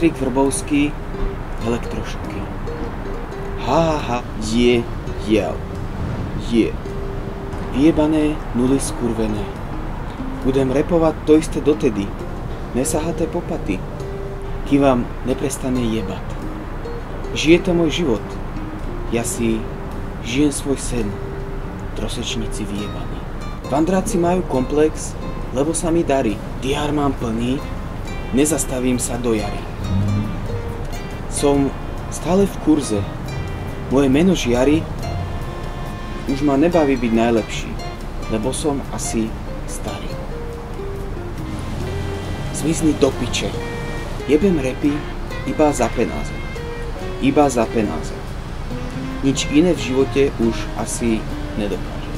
Petrík Vrbovský, Elektrošoky. Ha, jav. Vyjebané, nuly skurvené. Budem repovať to isté dotedy. Nesahaté popaty. Kým vám neprestane jebať. Žije to môj život. Ja si žijem svoj sen. Trosečníci vyjebaní. Vandráci majú komplex, lebo sa mi darí. Diár mám plný, nezastavím sa do jary. Som stále v kurze. Moje meno žiari. Už ma nebaví byť najlepší, lebo som asi starý. Zmizni do piče. Jebem repy iba za penáze. Iba za penáze. Nič iné v živote už asi nedokáže.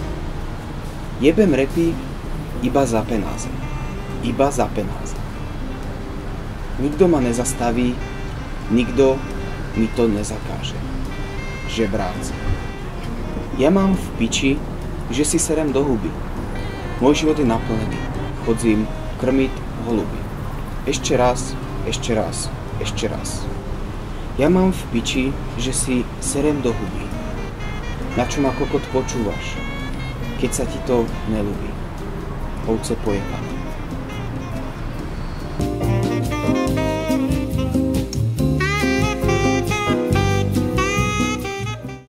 Jebem repy iba za penáze. Iba za penáze. Nikto ma nezastaví, nikto mi to nezakáže. Žebráci. Ja mám v piči, že si serem do huby. Môj život je naplnený. Chodzím krmiť holuby. Ešte raz. Ja mám v piči, že si serem do huby. Na čo ma kokot počúvaš, keď sa ti to nelúbi? Ovce pojebané.